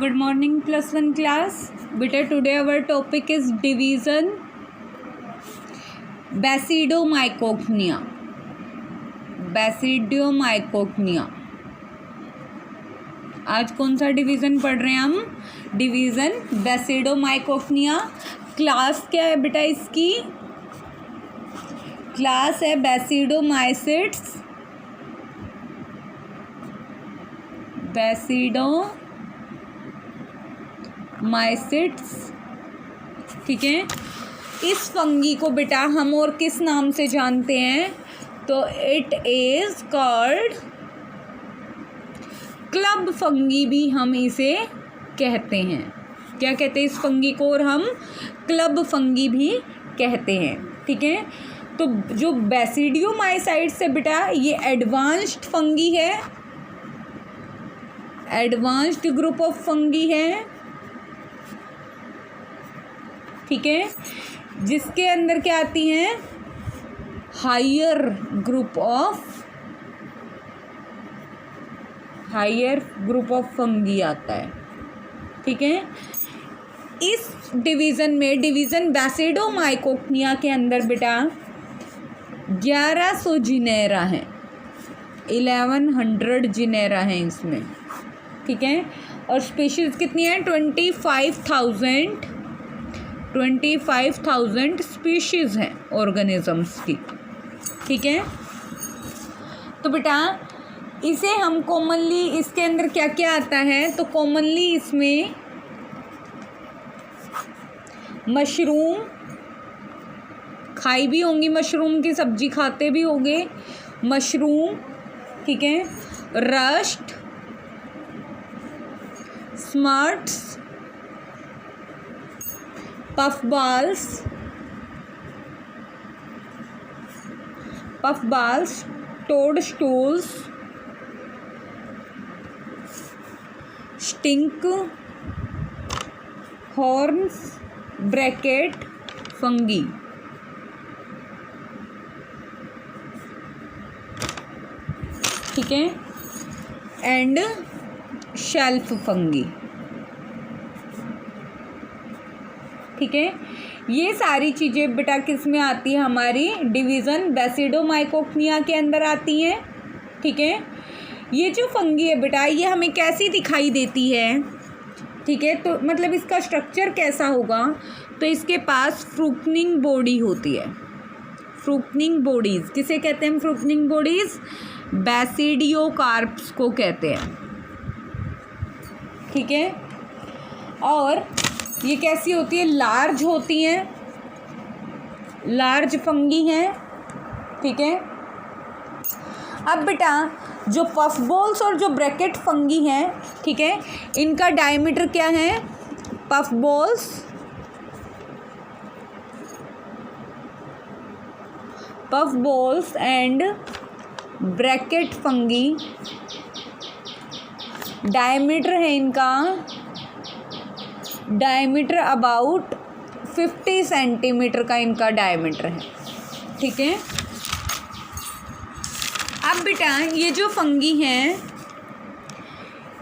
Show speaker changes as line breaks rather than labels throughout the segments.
Good morning, +1 class. Beta, today our topic is division Basidiomycocnia. Basidiomycocnia. आज कौन सा division पढ़ रहे हैं हम? Division Basidiomycocnia. क्लास क्या है बेटा इसकी? क्लास है Basidiomycetes. Basidiomycetes, ठीक है। इस फंगी को बेटा हम और किस नाम से जानते हैं? तो it is called club fungi भी हम इसे कहते हैं। क्या कहते हैं इस फंगी को? और हम क्लब फंगी भी कहते हैं, ठीक है। तो जो बेसिडियोमाइसाइट्स है बेटा, ये एडवांस्ड फंगी है, एडवांस्ड ग्रुप ऑफ फंगी है, ठीक है, जिसके अंदर क्या आती हैं? हायर ग्रुप ऑफ फंगी आता है, ठीक है। इस डिवीज़न में डिवीज़न Basidiomycocnia के अंदर बेटा 1100 जिनेरा हैं, 1100 जिनेरा हैं इसमें, ठीक है। और स्पीशीज़ कितनी है? 25,000 स्पीशीज़ हैं ऑर्गेनिजम्स की, ठीक है। तो बेटा इसे हम कॉमनली, इसके अंदर क्या क्या आता है? तो कॉमनली इसमें मशरूम खाई भी होंगी, मशरूम की सब्जी खाते भी होंगे, मशरूम, ठीक है, rust, smuts, puff balls, toadstools, stinkhorns, bracket fungi, ठीक है, एंड शेल्फ फंगी, ठीक है। ये सारी चीज़ें बेटा किस में आती है? हमारी डिवीज़न Basidiomycocnia के अंदर आती हैं, ठीक है। ये जो फंगी है बेटा, ये हमें कैसी दिखाई देती है, ठीक है। तो मतलब इसका स्ट्रक्चर कैसा होगा? तो इसके पास फ्रूटनिंग बॉडी होती है। फ्रूटनिंग बॉडीज़ किसे कहते हैं? फ्रूटनिंग बॉडीज़ बैसिडियोकार्प्स को कहते हैं, ठीक है। और ये कैसी होती है? लार्ज होती हैं, लार्ज फंगी हैं, ठीक है। अब बेटा जो पफ बॉल्स और जो ब्रैकेट फंगी हैं, ठीक है, इनका डायमीटर क्या है? Puff balls and bracket fungi, diameter है इनका, डायमीटर अबाउट 50 सेंटीमीटर का इनका डायमीटर है, ठीक है। अब बेटा ये जो फंगी हैं,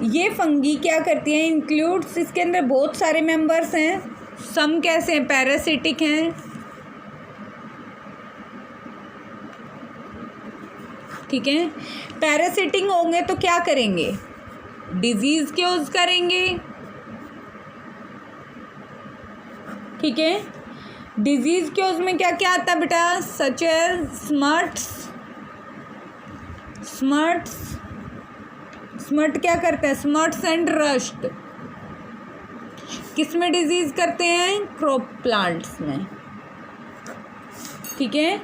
ये फंगी क्या करती हैं? इंक्लूड्स, इसके अंदर बहुत सारे मेंबर्स हैं। सम कैसे हैं? पैरासिटिक हैं, ठीक है। पैरासिटिक होंगे तो क्या करेंगे? डिजीज़ क्योज करेंगे, ठीक है। डिजीज़ क्योज में क्या क्या आता है बेटा? सच एज स्मर्ट क्या करता है? स्मर्ट्स एंड रस्ट किस में डिजीज़ करते हैं? क्रॉप प्लांट्स में, ठीक है।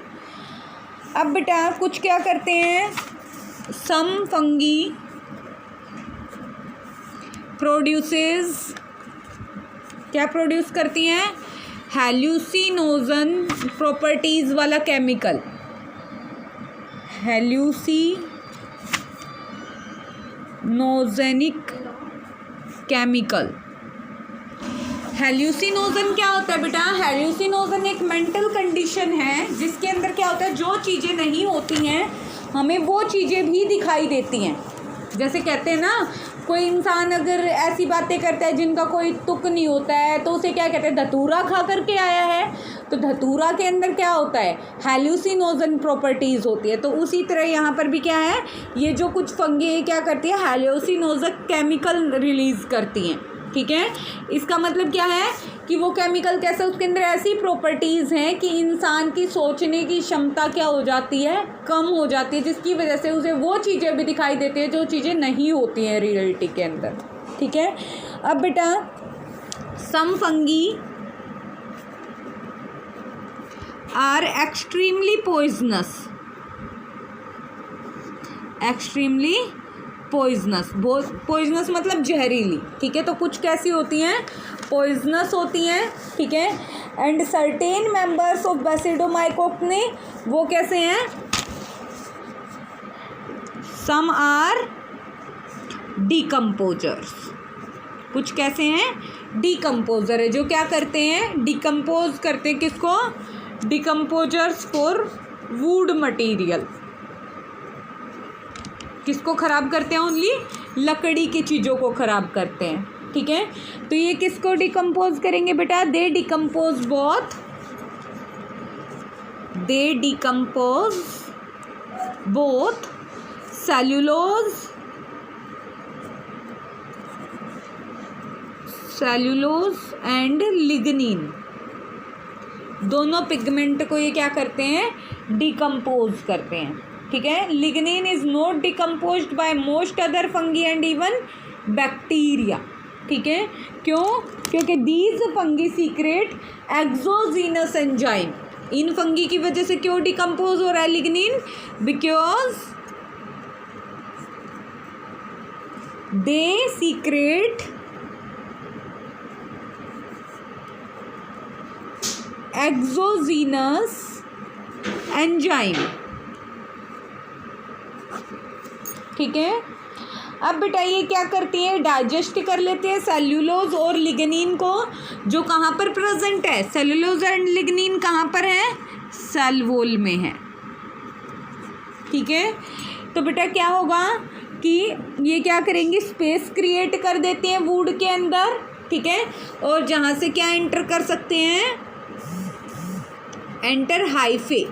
अब बेटा कुछ क्या करते हैं? सम फंगी प्रोड्यूसेस, क्या प्रोड्यूस करती हैं? हेल्यूसिनोजन प्रॉपर्टीज़ वाला केमिकल, हेल्यूसिनोजेनिक केमिकल। हेल्यूसिनोजन क्या होता है बेटा? हेल्यूसिनोजन एक मेंटल कंडीशन है जिसके अंदर क्या होता है? जो चीज़ें नहीं होती हैं हमें वो चीज़ें भी दिखाई देती हैं। जैसे कहते हैं ना, कोई इंसान अगर ऐसी बातें करता है जिनका कोई तुक नहीं होता है तो उसे क्या कहते हैं, धतूरा खा करके आया है। तो धतूरा के अंदर क्या होता है, हैल्यूसिनोजन प्रॉपर्टीज़ होती है। तो उसी तरह यहाँ पर भी क्या है, ये जो कुछ फंगी क्या करती है, हैल्यूसिनोजक केमिकल रिलीज़ करती हैं। ठीक है, इसका मतलब क्या है कि वो केमिकल कैसे, उसके अंदर ऐसी प्रॉपर्टीज़ हैं कि इंसान की सोचने की क्षमता क्या हो जाती है, कम हो जाती है, जिसकी वजह से उसे वो चीज़ें भी दिखाई देती है जो चीज़ें नहीं होती हैं रियलिटी के अंदर। ठीक है, अब बेटा some fungi are extremely poisonous, extremely poisonous, poisonous मतलब जहरीली। ठीक है, तो कुछ कैसी होती हैं, पॉइजनस होती हैं। ठीक है, एंड सर्टेन मेंबर्स ऑफ बेसिडोमाइकोक्नी वो कैसे हैं, सम आर डिकम्पोजर्स, कुछ कैसे हैं, डिकम्पोजर है, जो क्या करते हैं, डिकम्पोज करते हैं, किसको, डिकम्पोजर्स फॉर वुड मटेरियल, किसको ख़राब करते हैं, ओनली लकड़ी की चीज़ों को ख़राब करते हैं। ठीक है, तो ये किसको डिकम्पोज करेंगे बेटा, दे decompose both, they decompose both cellulose, cellulose and lignin, दोनों पिगमेंट को ये क्या करते हैं, डिकम्पोज करते हैं। ठीक है, lignin is not decomposed by most other fungi and even bacteria. ठीक है, क्यों, क्योंकि these fungi secrete exogenous enzyme, इन फंगी की वजह से क्यों डिकम्पोज हो रहा है lignin, because they secrete exogenous enzyme. ठीक है, अब बेटा ये क्या करती है, डाइजेस्ट कर लेते हैं सेल्यूलोज और लिग्निन को, जो कहाँ पर प्रेजेंट है, सेल्यूलोज एंड लिग्निन कहाँ पर है, सेल वॉल में है। ठीक है, तो बेटा क्या होगा कि ये क्या करेंगी, स्पेस क्रिएट कर देते हैं वुड के अंदर। ठीक है, और जहाँ से क्या एंटर कर सकते हैं, एंटर हाइफे,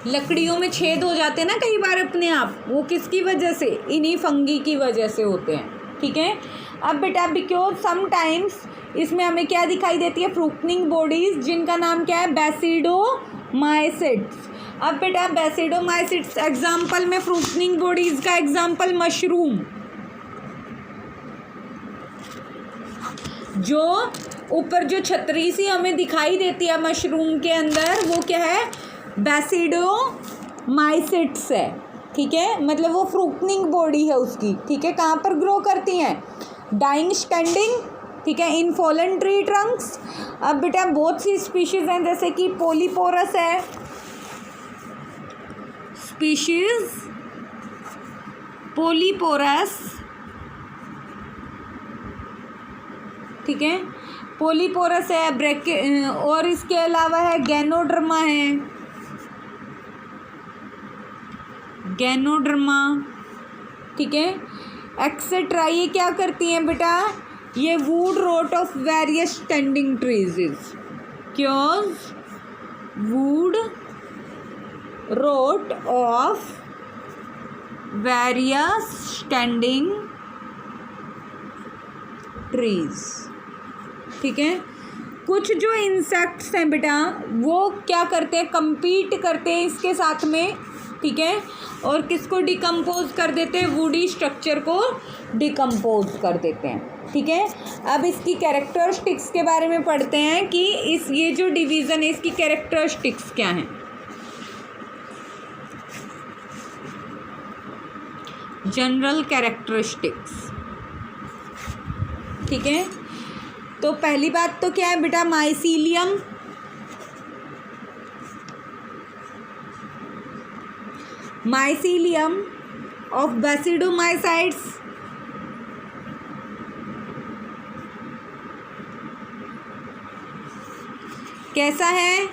लकड़ियों में छेद हो जाते हैं ना कई बार अपने आप, वो किसकी वजह से, इन्हीं फंगी की वजह से होते हैं। ठीक है, अब बेटा बिकॉज समटाइम्स इसमें हमें क्या दिखाई देती है, फ्रूटनिंग बॉडीज, जिनका नाम क्या है, बेसिडोमाइसिट्स। अब बेटा बेसिडोमाइसिट्स एग्जाम्पल में फ्रूटनिंग बॉडीज का एग्जाम्पल मशरूम, जो ऊपर जो छतरी सी हमें दिखाई देती है मशरूम के अंदर, वो क्या है, बेसिडोमाइसिट्स है। ठीक है, मतलब वो फ्रूटनिंग बॉडी है उसकी। ठीक है, कहाँ पर ग्रो करती हैं, डाइंग स्टैंडिंग। ठीक है, इन फॉलन ट्री ट्रंक्स। अब बेटा बहुत सी स्पीशीज़ हैं, जैसे कि पोलीपोरस है, स्पीशीज पोलीपोरस। ठीक है, पोलीपोरस है, और इसके अलावा है गैनोड्रमा है, गैनोड्रमा। ठीक है, एक्सेट्रा। ये क्या करती हैं बेटा, ये wood rot of various standing trees is, क्यों, wood rot of various standing trees. ठीक है, कुछ जो इंसेक्ट्स हैं बेटा वो क्या करते हैं, compete करते हैं इसके साथ में। ठीक है, और किसको डिकम्पोज कर देते हैं, वुडी स्ट्रक्चर को डिकम्पोज कर देते हैं। ठीक है, अब इसकी कैरेक्टरिस्टिक्स के बारे में पढ़ते हैं कि ये जो डिवीज़न है इसकी कैरेक्टरिस्टिक्स क्या हैं। General characteristics. ठीक है, तो पहली बात तो क्या है बेटा, माइसीलियम। माइसीलियम ऑफ बेसिडोमाइसाइट्स कैसा है,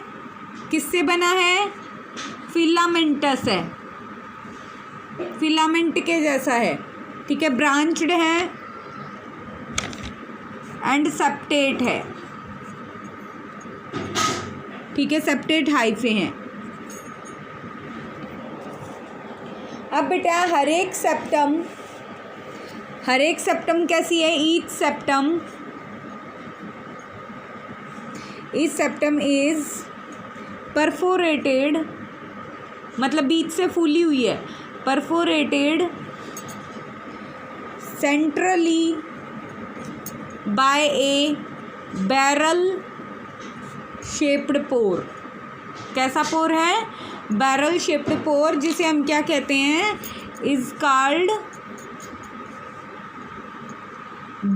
किससे बना है, फिलामेंटस है। फिलामेंट के जैसा है, ठीक है, ब्रांच्ड है एंड सेप्टेट है, ठीक है, सेप्टेट हाइफे हैं। अब बेटा हर एक सेप्टम कैसी है? ईच सेप्टम इज परफोरेटेड, मतलब बीच से फूली हुई है, परफोरेटेड सेंट्रली बाय ए बैरल शेप्ड पोर। कैसा पोर है? बैरल शेप्ड पोर, जिसे हम क्या कहते हैं? इज कॉल्ड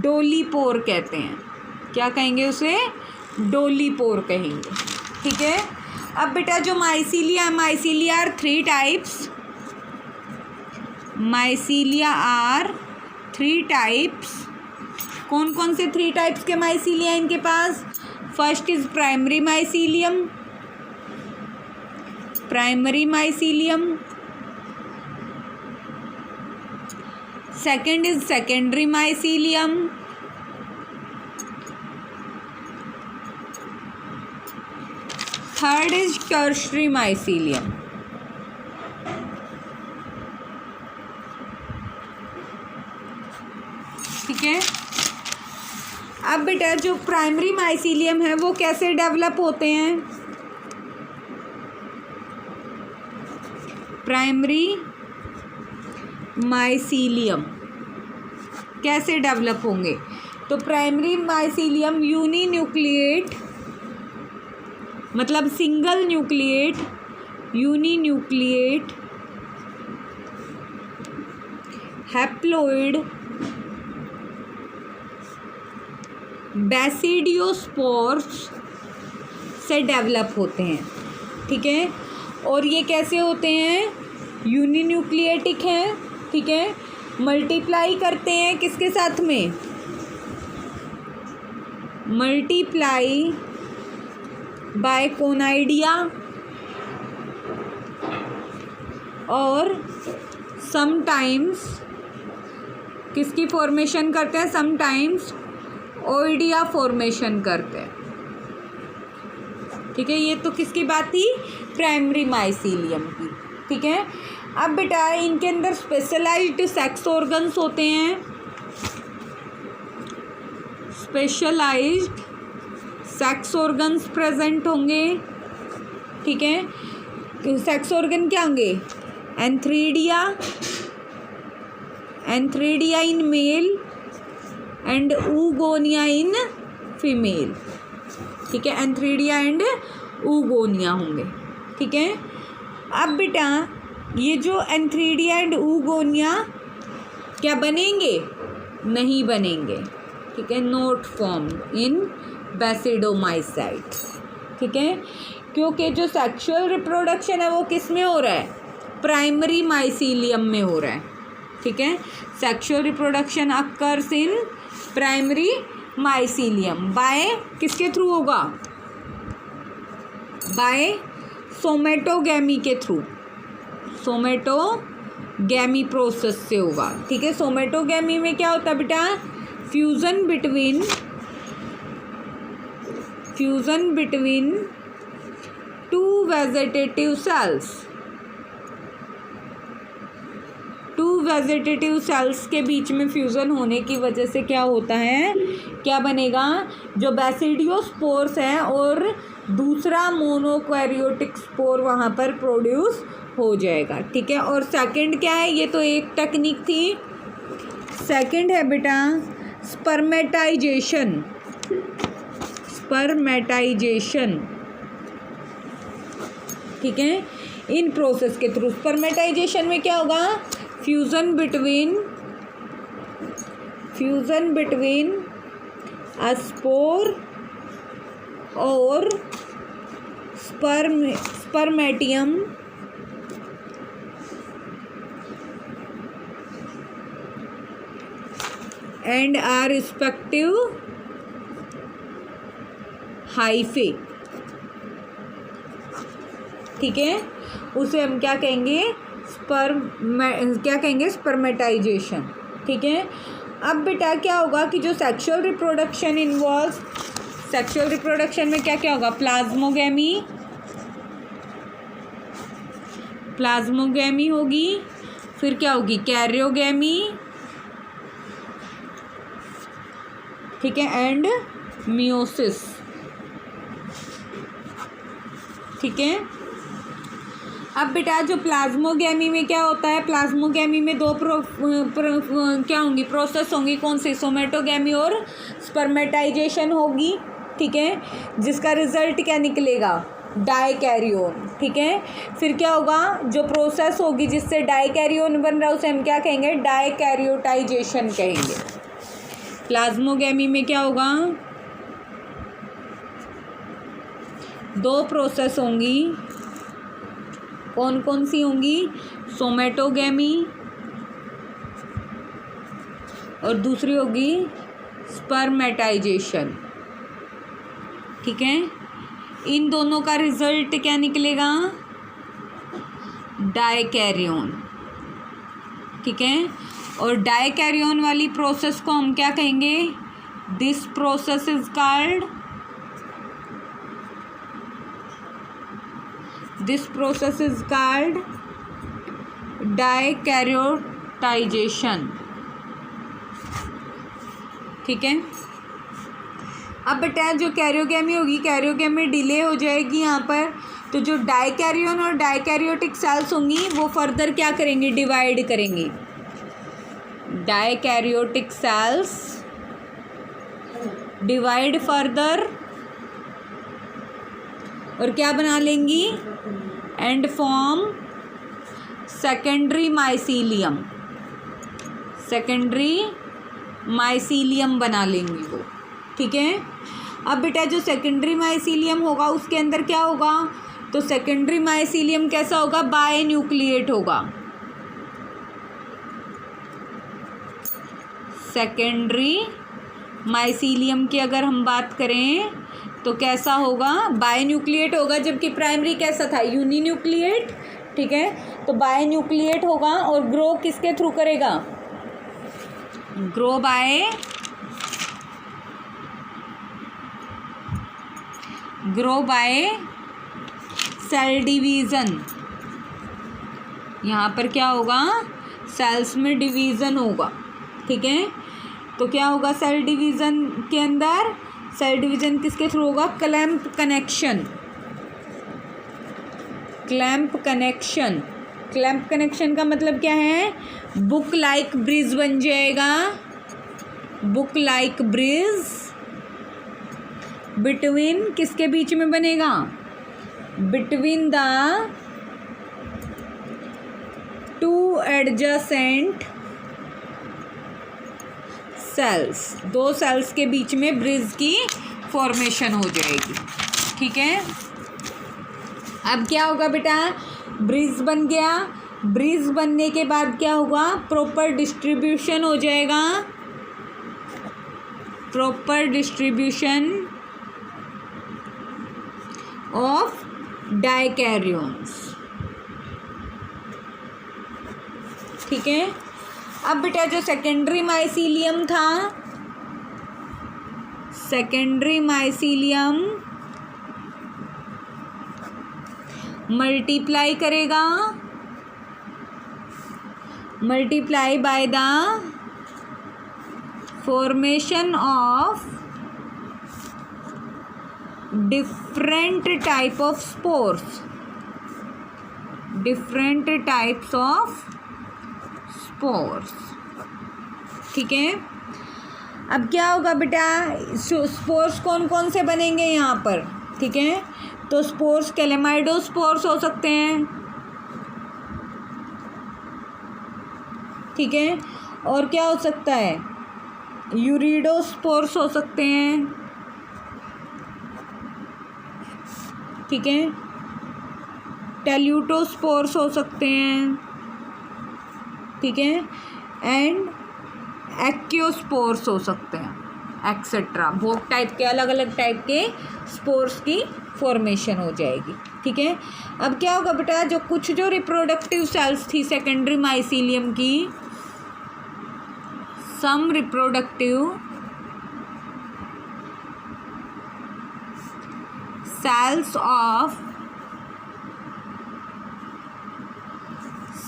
डोली पोर कहते हैं। क्या कहेंगे उसे? डोली पोर कहेंगे, ठीक है। अब बेटा जो mycelia are 3 types, mycelia are 3 types. कौन कौन से 3 टाइप्स के माइसीलिया इनके पास? First is primary mycelium, second is secondary mycelium, third is tertiary mycelium. ठीक है। अब बेटा जो प्राइमरी माइसीलियम है वो कैसे डेवलप होते हैं? प्राइमरी माइसीलियम कैसे डेवलप होंगे? तो प्राइमरी माइसीलियम यूनिन्यूक्लिएट, मतलब सिंगल न्यूक्लिएट, यूनिन्यूक्लिएट हैप्लोइड बैसिडियोस्पोर्स से डेवलप होते हैं। ठीक है। और ये कैसे होते हैं? यूनिन्यूक्लिएटिक हैं। ठीक है। मल्टीप्लाई करते हैं किसके साथ में? मल्टीप्लाई बाय कोनाइडिया, और समटाइम्स किसकी फॉर्मेशन करते हैं? समटाइम्स ओइडिया फॉर्मेशन करते हैं। ठीक है। ये तो किसकी बात थी? प्राइमरी माइसीलियम की। ठीक है। अब बेटा इनके अंदर स्पेशलाइज्ड सेक्स ऑर्गन्स होते हैं। स्पेशलाइज्ड सेक्स ऑर्गन्स प्रेजेंट होंगे। ठीक है। सेक्स ऑर्गन क्या होंगे? Antheridia in male and oogonia in female. ठीक है। एंथ्रीडिया एंड ऊगोनिया होंगे। ठीक है। अब बेटा ये जो एंथ्रीडिया एंड ऊगोनिया क्या बनेंगे? नहीं बनेंगे। ठीक है। Not formed in basidiomycetes. ठीक है। क्योंकि जो सेक्सुअल रिप्रोडक्शन है वो किस में हो रहा है? प्राइमरी माइसीलियम में हो रहा है। ठीक है। Sexual reproduction occurs in primary mycelium by किसके थ्रू होगा? बाय सोमेटोगैमी के थ्रू, सोमेटोगैमी प्रोसेस से होगा। ठीक है। सोमेटोगैमी में क्या होता है बेटा? Fusion between two vegetative cells. Two vegetative cells के बीच में फ्यूज़न होने की वजह से क्या होता है? क्या बनेगा? जो बैसिडियोस्पोर्स हैं और दूसरा मोनोकैरियोटिक स्पोर वहाँ पर प्रोड्यूस हो जाएगा। ठीक है। और सेकंड क्या है? ये तो एक टेक्निक थी। सेकंड है बेटा स्पर्मेटाइजेशन। ठीक है। इन प्रोसेस के थ्रू स्पर्मेटाइजेशन में क्या होगा? फ्यूजन बिटवीन अ स्पोर और स्पर्मेटियम एंड आर रिस्पेक्टिव हाइफे। ठीक है। उसे हम क्या कहेंगे? क्या कहेंगे, स्पर्मेटाइजेशन। ठीक है। अब बेटा क्या होगा कि जो sexual reproduction involve, sexual reproduction में क्या क्या होगा, प्लाज्मोगैमी होगी, फिर क्या होगी, कैरियोगैमी, ठीक है, एंड मियोसिस। ठीक है। अब बेटा जो प्लाज्मोगैमी में क्या होता है, प्लाज्मोगैमी में दो क्या होंगी, प्रोसेस होंगी, कौन सी, सोमेटोगैमी और स्पर्मेटाइजेशन होगी। ठीक है। जिसका रिजल्ट क्या निकलेगा, डाइकैरियोन। ठीक है। फिर क्या होगा, जो प्रोसेस होगी जिससे डाइकैरियोन बन रहा है उसे हम क्या कहेंगे, डाइकैरियोटाइजेशन कहेंगे। प्लाज्मोगैमी में क्या होगा, दो प्रोसेस होंगी, कौन कौन सी होंगी, सोमेटोगैमी और दूसरी होगी स्पर्मेटाइजेशन। ठीक है। इन दोनों का रिजल्ट क्या निकलेगा, डाइकैरियोन। ठीक है। और डाइकैरियोन वाली प्रोसेस को हम क्या कहेंगे, this process is called, this process is called dikaryotization. ठीक है। अब बेटा जो कैरियोगैमी होगी, कैरियोगैमी डिले हो जाएगी यहाँ पर, तो जो डाइकैरियोन और डाइकैरियोटिक सेल्स होंगी वो फर्दर क्या करेंगी, डिवाइड करेंगी। डाइकैरियोटिक सेल्स डिवाइड फर्दर और क्या बना लेंगी, and form secondary mycelium, secondary mycelium बना लेंगी वो। ठीक है। अब बेटा जो सेकेंडरी माइसीलियम होगा उसके अंदर क्या होगा, तो सेकेंडरी माइसीलियम कैसा होगा, बायन्यूक्लिएट होगा। सेकेंडरी माइसीलियम की अगर हम बात करें तो कैसा होगा, बायन्यूक्लिएट होगा, जबकि प्राइमरी कैसा था, यूनिन्यूक्लिएट। ठीक है। तो बायन्यूक्लिएट होगा और ग्रो किसके थ्रू करेगा, ग्रो बाय सेल डिवीज़न। यहाँ पर क्या होगा, सेल्स में डिवीज़न होगा। ठीक है। तो क्या होगा, सेल डिवीज़न के अंदर, सेल डिवीज़न किसके थ्रू होगा, clamp connection, clamp connection. Clamp connection का मतलब क्या है, बुक लाइक ब्रिज बन जाएगा, बुक लाइक ब्रिज बिटवीन, किसके बीच में बनेगा, between the two adjacent sales, दो सेल्स के बीच में ब्रिज की फॉर्मेशन हो जाएगी। ठीक है। अब क्या होगा बेटा, ब्रिज बन गया, ब्रिज बनने के बाद क्या होगा, प्रॉपर डिस्ट्रीब्यूशन हो जाएगा, प्रॉपर डिस्ट्रीब्यूशन ऑफ डाइकैरियोन्स। ठीक है। अब बेटा जो सेकेंडरी माइसीलियम था, सेकेंडरी माइसीलियम मल्टीप्लाई करेगा, multiply by the formation of different type of spores, different types of spores. ठीक है। अब क्या होगा बेटा, स्पोर्स कौन कौन से बनेंगे यहाँ पर। ठीक है। तो स्पोर्स कैलेमाइडोस्पोर्स हो सकते हैं। ठीक है। और क्या हो सकता है, यूरिडोस्पोर्स हो सकते हैं। ठीक है। टेल्यूटोस्पोर्स हो सकते हैं। ठीक है। एंड एक्योस्पोर्स हो सकते हैं, एक्सेट्रा। बहुत टाइप के, अलग अलग टाइप के स्पोर्स की फॉर्मेशन हो जाएगी। ठीक है। अब क्या होगा बेटा, जो कुछ जो रिप्रोडक्टिव सेल्स थी सेकेंडरी माइसीलियम की, some reproductive cells of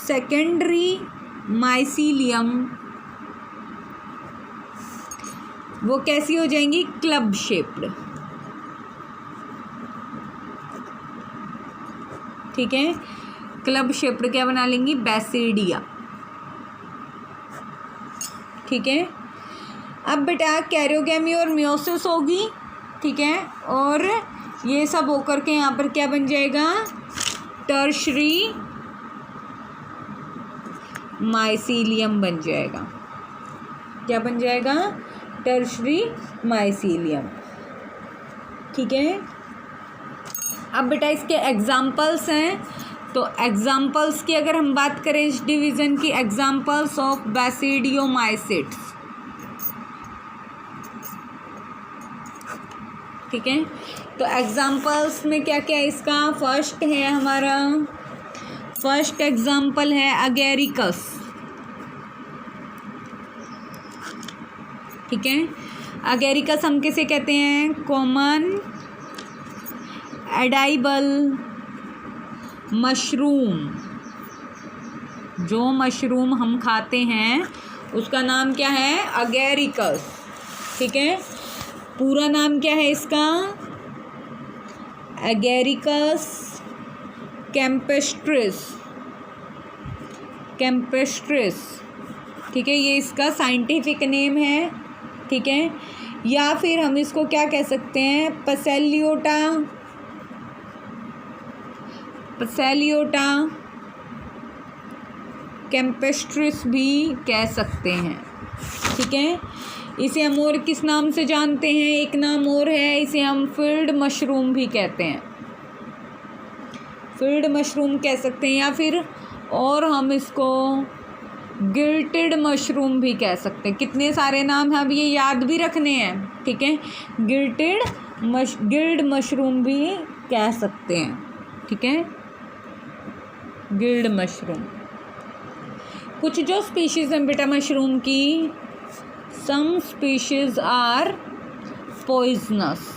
secondary mycelium वो कैसी हो जाएंगी, क्लब शेप्ड। ठीक है, क्लब शेप्ड क्या बना लेंगी, बेसिडिया। ठीक है। अब बेटा कैरियोगेमी और मियोसिस होगी। ठीक है, और ये सब होकर के यहाँ पर क्या बन जाएगा, टर्शरी माइसीलियम बन जाएगा। क्या बन जाएगा, टर्शरी माइसीलियम। ठीक है। अब बेटा इसके एग्जाम्पल्स हैं, तो एग्जाम्पल्स की अगर हम बात करें इस डिवीज़न की, एग्जाम्पल्स ऑफ बैसिडियोमाइसिट्स। ठीक है, तो एग्जाम्पल्स में क्या क्या है इसका, फर्स्ट है हमारा, फर्स्ट एग्जाम्पल है अगेरिकस। ठीक है, अगेरिकस हम किसे कहते हैं, कॉमन एडाइबल मशरूम। जो मशरूम हम खाते हैं उसका नाम क्या है, अगेरिकस। ठीक है, पूरा नाम क्या है इसका, अगेरिकस कैम्पेस्ट्रिस। कैम्पेस्ट्रिस, ठीक है, ये इसका साइंटिफिक नेम है। ठीक है, या फिर हम इसको क्या कह सकते हैं, पसेलियोटा, पसेलियोटा कैम्पेस्ट्रिस भी कह सकते हैं। ठीक है, इसे हम और किस नाम से जानते हैं, एक नाम और है, इसे हम फील्ड मशरूम भी कहते हैं। फील्ड मशरूम कह सकते हैं, या फिर और हम इसको गिल्टेड मशरूम भी कह सकते हैं। कितने सारे नाम हैं, अब ये याद भी रखने हैं। ठीक है, गिल्ड मशरूम भी कह सकते हैं। ठीक है, गिल्ड मशरूम। कुछ जो स्पीशीज़ हैं बेटा मशरूम की, सम स्पीशीज़ आर पॉइजनस।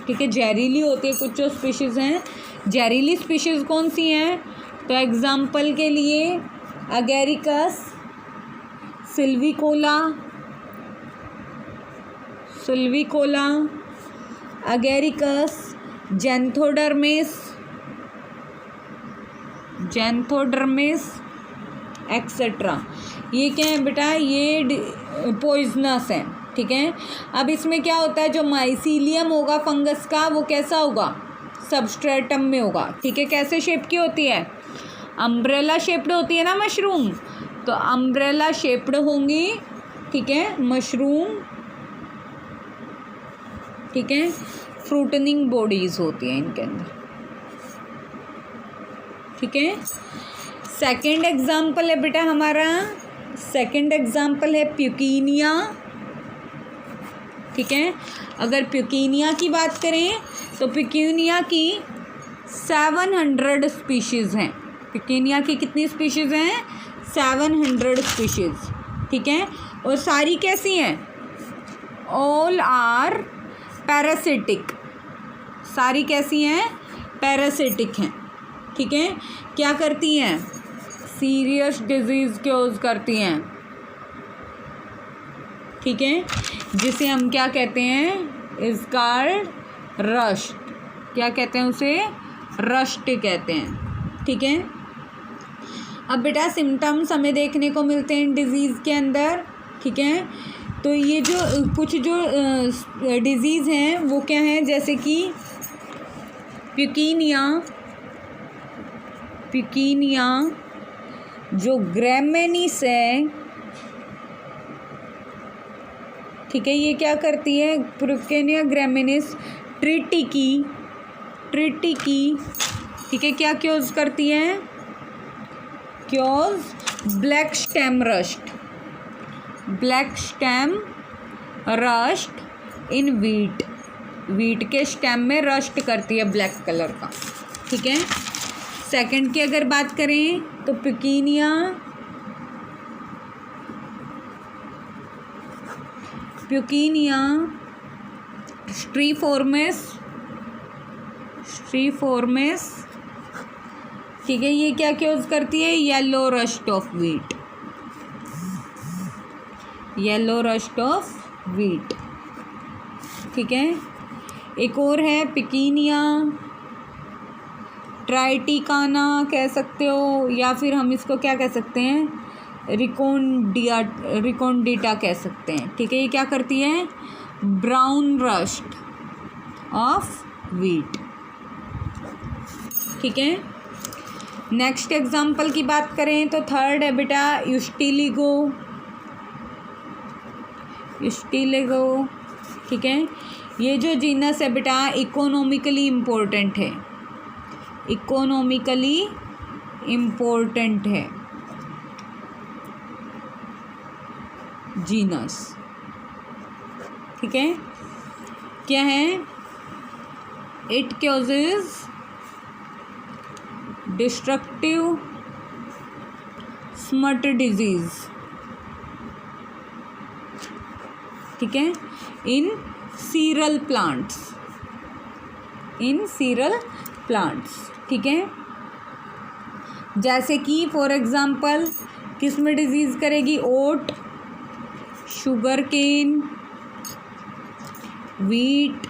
ठीक है, जहरीली होती है कुछ जो स्पीशीज़ हैं। जहरीली स्पीशीज़ कौन सी हैं, तो एग्जाम्पल के लिए अगेरिकस सिल्विकोला, सिल्विकोला, अगेरिकस जेंथोडर्मिस, जेंथोडर्मिस एक्सेट्रा। ये क्या है बेटा, ये पॉइजनस है। ठीक है, अब इसमें क्या होता है, जो माइसीलियम होगा फंगस का वो कैसा होगा, सबस्ट्रेटम में होगा। ठीक है, कैसे शेप की होती है, अम्ब्रेला शेप्ड होती है ना मशरूम, तो अम्ब्रेला शेप्ड होंगी। ठीक है, मशरूम। ठीक है, फ्रूटनिंग बॉडीज होती हैं इनके अंदर। ठीक है, सेकंड एग्जाम्पल है बेटा हमारा, सेकंड एग्जाम्पल है प्यूकिनिया। ठीक है, अगर प्यूकिनिया की बात करें तो प्यूकिनिया की 700 स्पीशीज़ हैं। प्यूकिनिया की कितनी स्पीशीज़ हैं, 700 स्पीशीज़। ठीक है, और सारी कैसी हैं, ऑल आर पैरासिटिक। सारी कैसी हैं, पैरासिटिक हैं। ठीक है, क्या करती हैं, सीरियस डिजीज़ क्योज करती हैं। ठीक है, जिसे हम क्या कहते हैं, इज कॉल्ड रस्ट। क्या कहते हैं उसे, रस्ट कहते हैं। ठीक है, अब बेटा सिम्टम्स हमें देखने को मिलते हैं डिजीज़ के अंदर। ठीक है, तो ये जो कुछ जो डिजीज़ हैं वो क्या हैं, जैसे कि प्यूकिनिया, प्यूकिनिया जो ग्रैमिनीस है। ठीक है, ये क्या करती है, प्यूकिनिया ग्रैमिनीस ट्रिटिकी, ट्रिटिकी। ठीक है, क्या क्योज करती है, chaos black stem rust, black stem rust इन वीट। वीट के स्टेम में रस्ट करती है ब्लैक कलर का, ठीक है। सेकंड की अगर बात करें तो पिकीनिया, स्ट्रीफोर्मेस, ठीक है। ये क्या क्योज करती है? येलो रस्ट ऑफ वीट, ठीक है। एक और है पिकीनिया, ट्राइटिकाना कह सकते हो, या फिर हम इसको क्या कह सकते हैं? रिकोन्डिटा कह सकते हैं, ठीक है। ये क्या करती है? ब्राउन रस्ट ऑफ वीट, ठीक है। नेक्स्ट एग्जाम्पल की बात करें तो थर्ड है बेटा यूस्टिलिगो, ठीक है। ये जो जीनस है बेटा इकोनॉमिकली इम्पोर्टेंट है, जीनस, ठीक है। क्या है? It causes destructive smut disease, ठीक है, इन सीरल प्लांट्स, ठीक है। जैसे कि फॉर एग्जांपल किस में डिजीज़ करेगी? ओट, शुगर केन, वीट,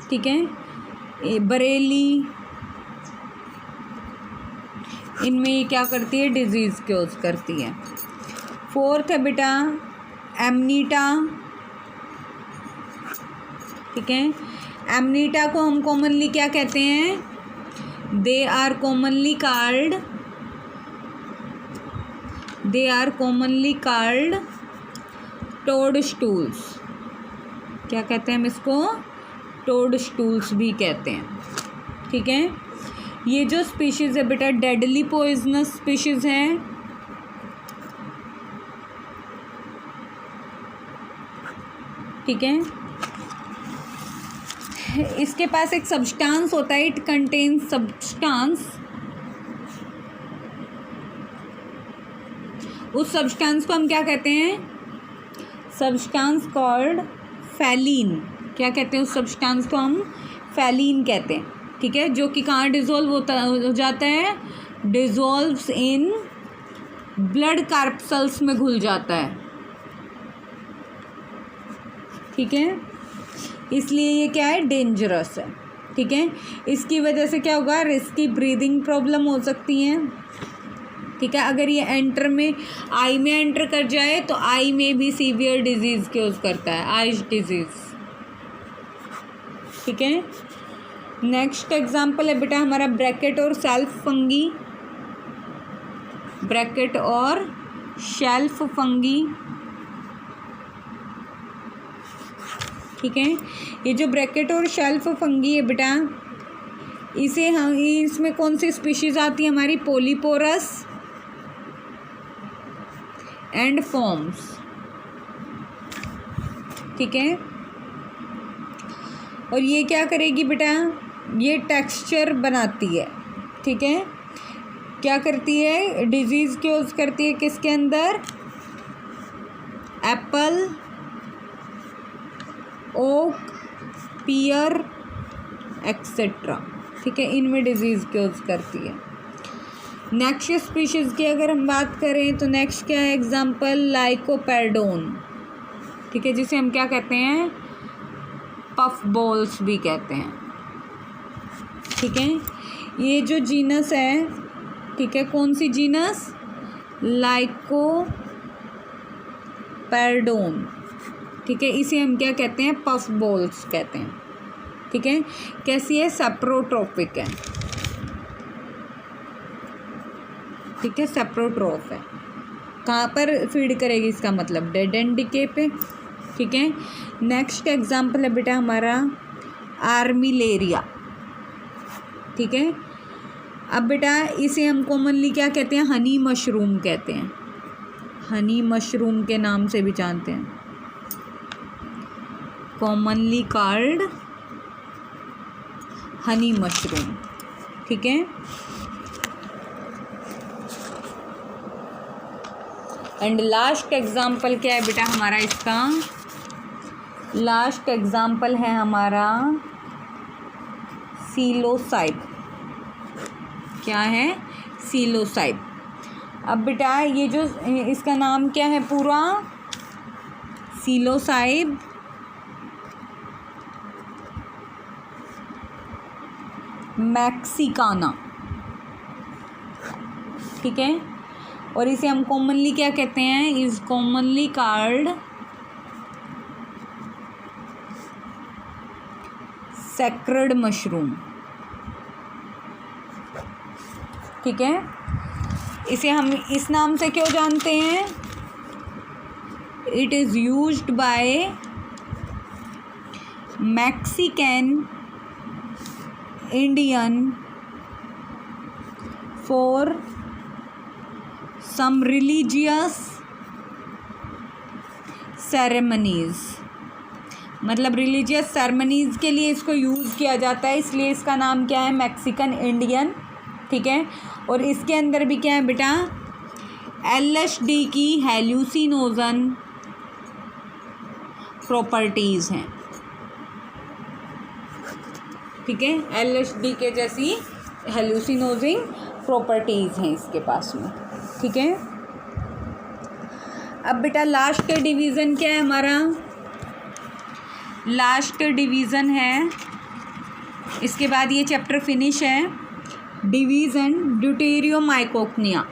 ठीक है, बरेली, इनमें ये क्या करती है? डिजीज़ क्योज करती है। फोर्थ है बेटा एमनीटा, ठीक है। एमनीटा को हम कॉमनली क्या कहते हैं? दे आर कॉमनली कॉल्ड टोडस्टूल्स, क्या कहते हैं हम इसको? टोडस्टूल्स भी कहते हैं, ठीक है। ये जो स्पीशीज़ है बेटा डेडली पॉइजनस स्पीशीज़ है, ठीक है। इसके पास एक सब्सटेंस होता है, इट कंटेन्स सब्सटेंस, उस सब्सटेंस को हम क्या कहते हैं? सब्सटेंस कॉल्ड फैलिन, क्या कहते हैं? उस सब्सटेंस को हम फैलिन कहते हैं, ठीक है। जो कि कहाँ डिज़ोल्व हो जाता है? डिज़ोल्व्स इन ब्लड कार्पसल्स में घुल जाता है, ठीक है। इसलिए ये क्या है? डेंजरस है, ठीक है। इसकी वजह से क्या होगा? रिस्की ब्रीदिंग प्रॉब्लम हो सकती है, ठीक है। अगर ये आई में एंटर कर जाए तो आई में भी सीवियर डिजीज़ क्योज करता है, आइज डिजीज़, ठीक है। नेक्स्ट एग्जाम्पल है बेटा हमारा ब्रैकेट और शेल्फ फंगी, ठीक है। ये जो ब्रैकेट और शेल्फ फंगी है बेटा, इसमें कौन सी स्पीशीज़ आती है हमारी? पोलीपोरस एंड फॉर्म्स, ठीक है। और ये क्या करेगी बेटा? ये टेक्सचर बनाती है, ठीक है। क्या करती है? डिजीज़ क्योज करती है किसके अंदर? एप्पल, ओक, पियर एक्सेट्रा, ठीक है, इनमें डिजीज़ क्योज करती है। नेक्स्ट स्पीशीज़ की अगर हम बात करें तो नेक्स्ट क्या है एग्जाम्पल? लाइकोपेडोन, ठीक है, जिसे हम क्या कहते हैं? पफ बॉल्स भी कहते हैं, ठीक है। ये जो जीनस है, ठीक है, कौन सी जीनस? लाइकोपेडोन, ठीक है, इसे हम क्या कहते हैं? पफ बॉल्स कहते हैं, ठीक है। कैसी है? सेप्रोट्रोपिक है, ठीक है, सेप्रोट्रोफ है। कहाँ पर फीड करेगी? इसका मतलब डेड एंड डिके पे, ठीक है। नेक्स्ट एग्जाम्पल है बेटा हमारा आर्मिलेरिया, ठीक है। अब बेटा इसे हम कॉमनली क्या कहते हैं? हनी मशरूम कहते हैं, हनी मशरूम के नाम से भी जानते हैं, कॉमनली कॉल्ड हनी मशरूम। ठीक है, एंड लास्ट एग्जाम्पल क्या है बेटा हमारा इसका? लास्ट एग्जाम्पल है हमारा सीलोसाइब। क्या है? सीलोसाइब। अब बेटा ये जो इसका नाम क्या है पूरा? सीलोसाइब मैक्सिकाना। ठीक है, और इसे हम कॉमनली क्या कहते हैं? Is commonly called sacred mushroom. ठीक है, इसे हम इस नाम से क्यों जानते हैं? It is used by Mexican Indian for some religious ceremonies. मतलब रिलीजियस सेरेमनीज के लिए इसको यूज़ किया जाता है, इसलिए इसका नाम क्या है? Mexican Indian. ठीक है, और इसके अंदर भी क्या है बेटा? LSD की हेल्यूसिनोजन प्रॉपर्टीज़ हैं। ठीक है, LSD के जैसी हेल्यूसिनोजिंग प्रॉपर्टीज़ हैं इसके पास में। ठीक है, अब बेटा लास्ट डिवीज़न क्या है हमारा? लास्ट डिवीज़न है, इसके बाद ये चैप्टर फिनिश है। डिवीज़न ड्यूटेरियोमाइकोक्निया।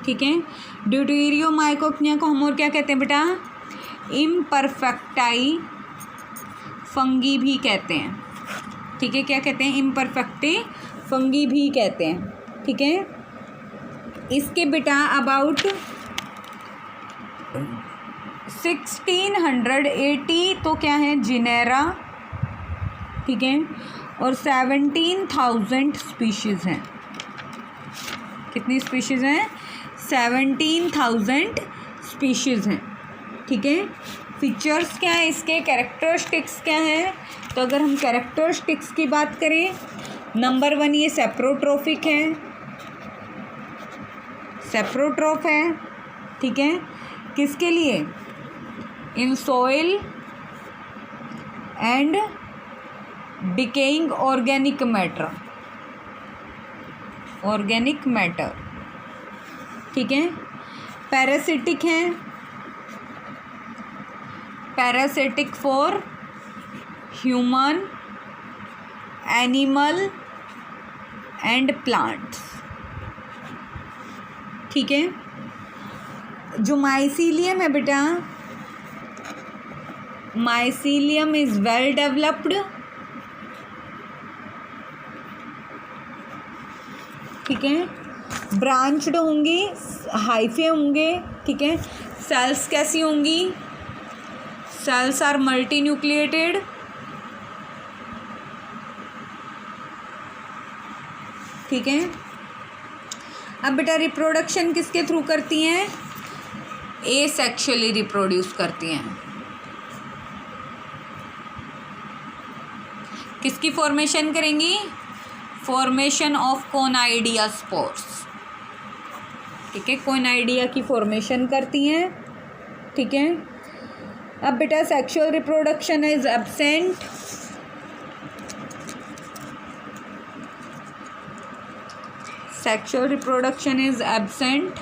ठीक है, ड्यूटेरियोमाइकोक्निया को हम और क्या कहते हैं बेटा? इम्परफेक्टाई फंगी भी कहते हैं। ठीक है, क्या कहते हैं? इम्परफेक्टी फंगी भी कहते हैं। ठीक है, इसके बेटा अबाउट 1680 तो क्या है? जिनेरा। ठीक है, और 17,000 स्पीशीज़ हैं। कितनी स्पीशीज़ हैं? 17,000 स्पीशीज़ हैं। ठीक है, फीचर्स क्या है इसके? कैरेक्टरिस्टिक्स क्या हैं? तो अगर हम कैरेक्टरिस्टिक्स की बात करें, नंबर 1 ये सेप्रोट्रोफिक है, सेप्रोट्रोफ है। ठीक है, किसके लिए? In soil and decaying organic matter. Organic matter. ठीक है, पैरासिटिक हैं, parasitic for human, animal and plants. ठीक है, जो माइसीलियम है बेटा, माइसीलियम इज वेल डेवलप्ड। ठीक है, ब्रांच्ड होंगी, हाइफे होंगे। ठीक है, सेल्स कैसी होंगी? Cells are multinucleated. ठीक है, अब बेटा रिप्रोडक्शन किसके थ्रू करती हैं? एसेक्सुअली रिप्रोड्यूस करती हैं। किसकी फॉर्मेशन करेंगी? Formation of conidia spores. ठीक है, कोनाइडिया की फॉर्मेशन करती हैं। ठीक है, अब बेटा sexual reproduction is absent. Sexual reproduction is absent.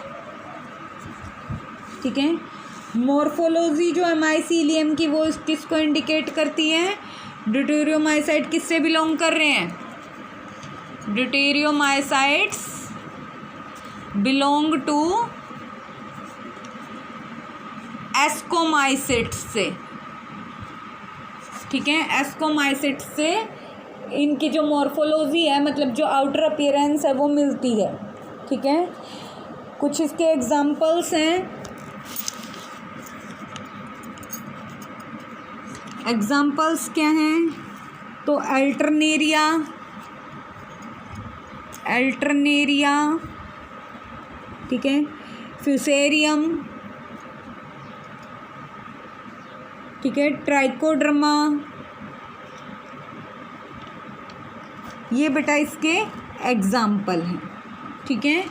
ठीक है, मॉर्फोलॉजी जो है माइसीलियम की वो किसको इंडिकेट करती है? ड्यूटेरियोमाइसाइट किससे बिलोंग कर रहे हैं? ड्यूटेरियोमाइसाइट्स बिलोंग टू एस्कोमाइसिट्स से। ठीक है, एस्कोमाइसिट्स से इनकी जो मॉर्फोलॉजी है, मतलब जो आउटर अपीयरेंस है वो मिलती है। ठीक है, कुछ इसके एग्जाम्पल्स हैं। एग्जाम्पल्स क्या हैं? तो अल्टरनेरिया, अल्टरनेरिया। ठीक है, फ्यूसेरियम, ठीक है। ट्राइकोडर्मा, ये बेटा इसके एग्जाम्पल हैं। ठीक है,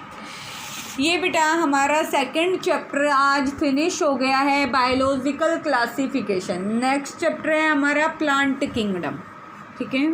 ये बेटा हमारा सेकंड चैप्टर आज फिनिश हो गया है, बायोलॉजिकल क्लासिफिकेशन। नेक्स्ट चैप्टर है हमारा प्लांट किंगडम। ठीक है।